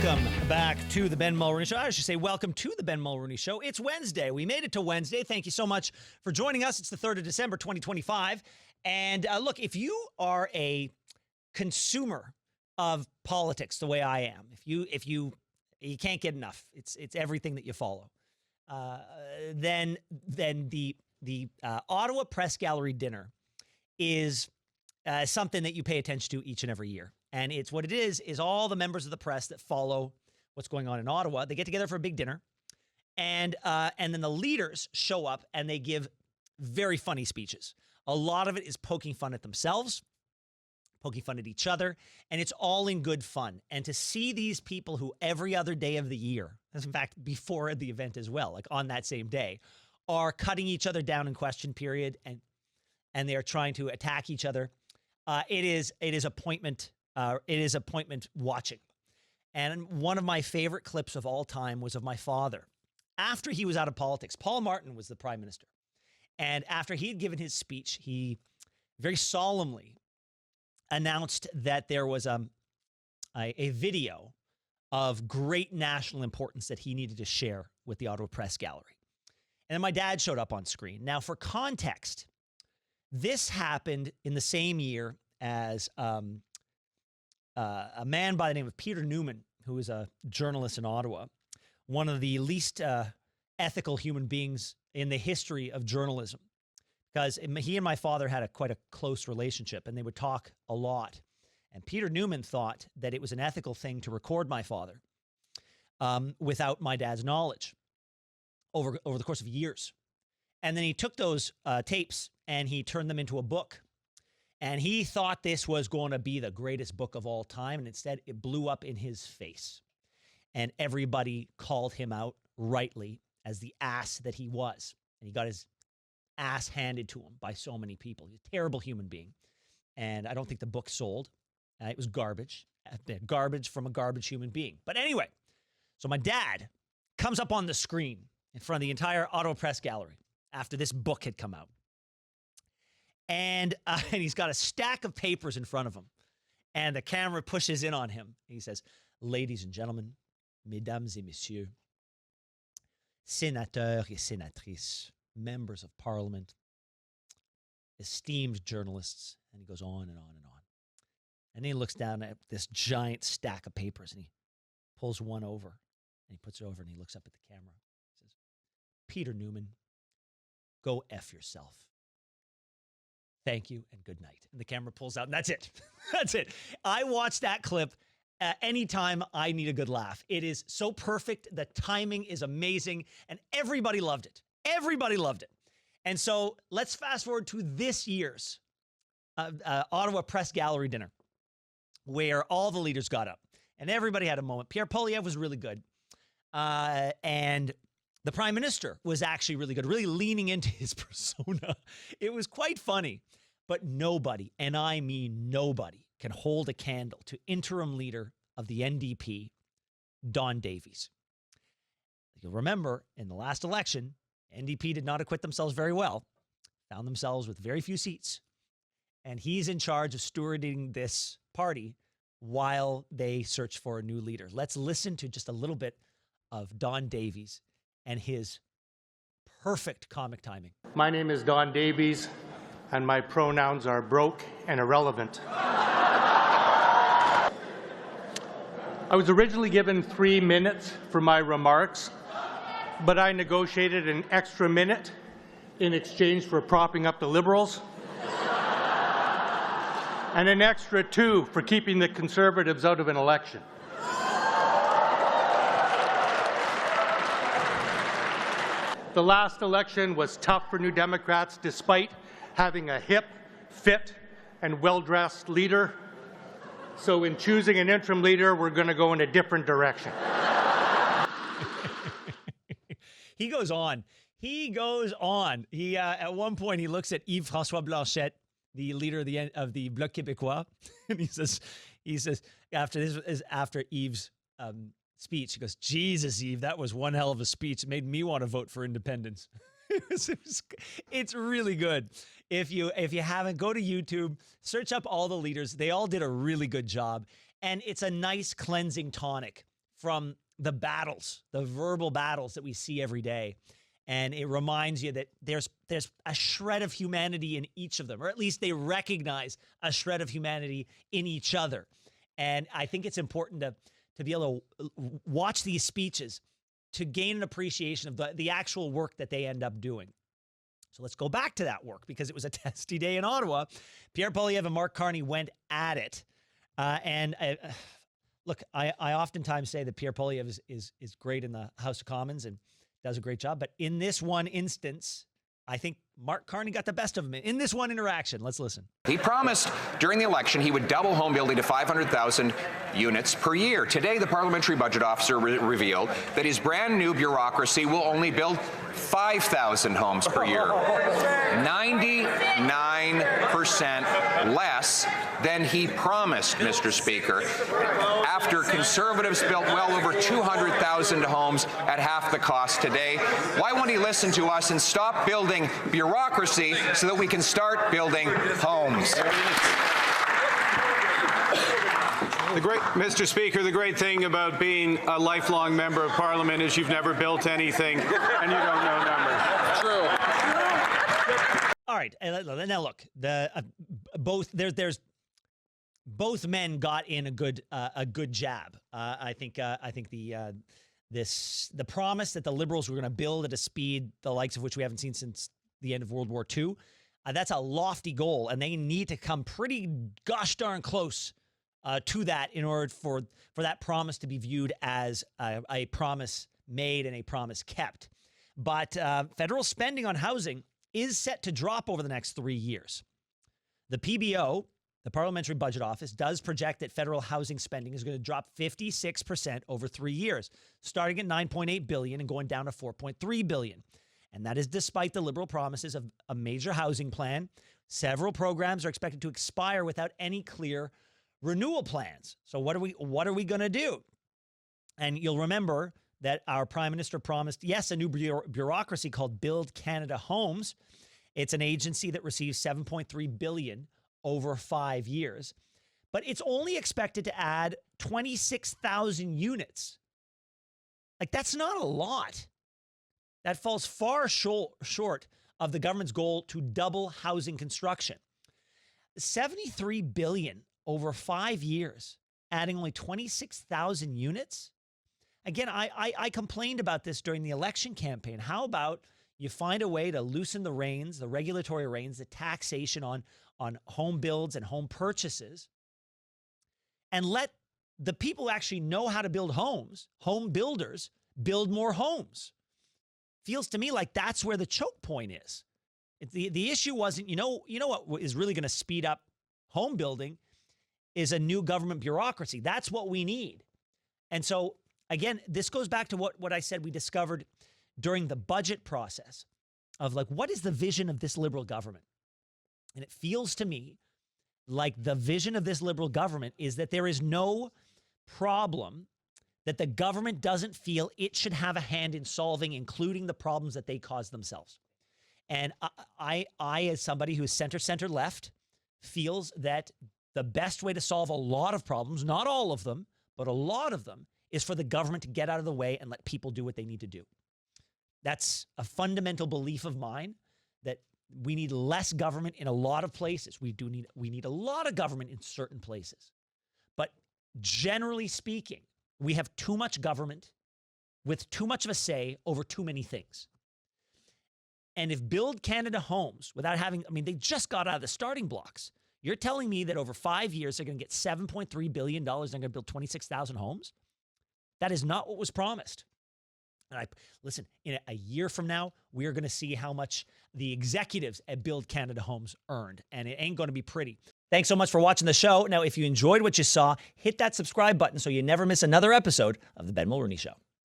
Welcome back to the Ben Mulroney Show. I should say welcome to the Ben Mulroney Show. It's Wednesday. We made it to Wednesday. Thank you so much for joining us. It's the 3rd of December, 2025. And look, if you are a consumer of politics the way I am, if you can't get enough, it's everything that you follow, then the Ottawa Press Gallery Dinner is something that you pay attention to each and every year. And it's what it is all the members of the press that follow what's going on in Ottawa. They get together for a big dinner, and then the leaders show up and they give very funny speeches. A lot of it is poking fun at themselves, poking fun at each other, and it's all in good fun. And to see these people who every other day of the year, as in fact before the event as well, like on that same day, are cutting each other down in question period, and they are trying to attack each other. It is appointment watching. And one of my favorite clips of all time was of my father. After he was out of politics, Paul Martin was the prime minister. And after he had given his speech, he very solemnly announced that there was a video of great national importance that he needed to share with the Ottawa Press Gallery. And then my dad showed up on screen. Now, for context, this happened in the same year as a man by the name of Peter Newman, who is a journalist in Ottawa, one of the least ethical human beings in the history of journalism, because he and my father had quite a close relationship, and they would talk a lot. And Peter Newman thought that it was an ethical thing to record my father without my dad's knowledge over the course of years. And then he took those tapes and he turned them into a book. And he thought this was going to be the greatest book of all time. And instead, it blew up in his face. And everybody called him out rightly as the ass that he was. And he got his ass handed to him by so many people. He's a terrible human being. And I don't think the book sold. It was garbage. Garbage from a garbage human being. But anyway, so my dad comes up on the screen in front of the entire Ottawa Press Gallery after this book had come out. And he's got a stack of papers in front of him. And the camera pushes in on him. He says, "Ladies and gentlemen, mesdames et messieurs, sénateurs et sénatrices, members of parliament, esteemed journalists." And he goes on and on and on. And then he looks down at this giant stack of papers and he pulls one over and he puts it over and he looks up at the camera. He says, "Peter Newman, go F yourself. Thank you and good night." And the camera pulls out, and that's it. That's it. I watch that clip anytime I need a good laugh. It is so perfect. The timing is amazing, and everybody loved it. Everybody loved it. And so let's fast forward to this year's Ottawa Press Gallery Dinner, where all the leaders got up, and everybody had a moment. Pierre Poilievre was really good, and the prime minister was actually really good, really leaning into his persona. It was quite funny, but nobody, and I mean nobody, can hold a candle to interim leader of the NDP, Don Davies. You'll remember in the last election, NDP did not acquit themselves very well, found themselves with very few seats, and he's in charge of stewarding this party while they search for a new leader. Let's listen to just a little bit of Don Davies and his perfect comic timing. My name is Don Davies, and my pronouns are broke and irrelevant. I was originally given 3 minutes for my remarks, but I negotiated an extra minute in exchange for propping up the Liberals, and an extra 2 for keeping the Conservatives out of an election. The last election was tough for New Democrats, despite having a hip, fit, and well-dressed leader. So in choosing an interim leader, we're going to go in a different direction. He goes on. He goes on. He at one point, he looks at Yves-François Blanchet, the leader of the Bloc Québécois, and he says, after Yves' speech, he goes, "Jesus, Yves, that was one hell of a speech. It made me want to vote for independence." It's really good. If you haven't, go to YouTube, search up all the leaders. They all did a really good job, and it's a nice cleansing tonic from the battles, the verbal battles that we see every day. And it reminds you that there's a shred of humanity in each of them, or at least they recognize a shred of humanity in each other. And I think it's important to be able to watch these speeches to gain an appreciation of the actual work that they end up doing. So let's go back to that work, because it was a testy day in Ottawa. Pierre Poilievre and Mark Carney went at it. Look, I oftentimes say that Pierre Poilievre is great in the House of Commons and does a great job. But in this one instance, I think Mark Carney got the best of him in this one interaction. Let's listen. He promised during the election he would double home building to 500,000 units per year. Today, the parliamentary budget officer revealed that his brand new bureaucracy will only build 5,000 homes per year. 99% less than he promised, Mr. Speaker, after Conservatives built well over 200,000 homes at half the cost today. Why won't he listen to us and stop building bureaucracy so that we can start building homes? Mr. Speaker, the great thing about being a lifelong member of Parliament is you've never built anything and you don't know numbers. True. All right, now look, both men got in a good jab. I think the promise that the Liberals were going to build at a speed the likes of which we haven't seen since the end of World War II, that's a lofty goal, and they need to come pretty gosh darn close to that in order for that promise to be viewed as a promise made and a promise kept. But federal spending on housing is set to drop over the next 3 years. The PBO, the Parliamentary Budget Office, does project that federal housing spending is going to drop 56% over 3 years, starting at $9.8 billion and going down to $4.3 billion. And that is despite the Liberal promises of a major housing plan. Several programs are expected to expire without any clear renewal plans. So what are we going to do? And you'll remember that our Prime Minister promised, yes, a new bureaucracy called Build Canada Homes. It's an agency that receives $7.3 billion over 5 years, but it's only expected to add 26,000 units. Like, that's not a lot. That falls far short of the government's goal to double housing construction. $73 billion over 5 years, adding only 26,000 units. Again, I complained about this during the election campaign. How about you find a way to loosen the reins, the regulatory reins, the taxation on home builds and home purchases, and let the people who actually know how to build homes, home builders, build more homes. Feels to me like that's where the choke point is. The issue wasn't, you know what is really going to speed up home building is a new government bureaucracy. That's what we need. And so, again, this goes back to what I said we discovered during the budget process of, like, what is the vision of this Liberal government? And it feels to me like the vision of this Liberal government is that there is no problem that the government doesn't feel it should have a hand in solving, including the problems that they cause themselves. And I as somebody who is center left, feels that the best way to solve a lot of problems, not all of them, but a lot of them, is for the government to get out of the way and let people do what they need to do. That's a fundamental belief of mine, that we need less government in a lot of places. We need a lot of government in certain places. But generally speaking, we have too much government with too much of a say over too many things. And if Build Canada Homes, without having, they just got out of the starting blocks. You're telling me that over 5 years, they're going to get $7.3 billion and they're going to build 26,000 homes? That is not what was promised. And listen, in a year from now, we are going to see how much the executives at Build Canada Homes earned, and it ain't going to be pretty. Thanks so much for watching the show. Now, if you enjoyed what you saw, hit that subscribe button so you never miss another episode of The Ben Mulroney Show.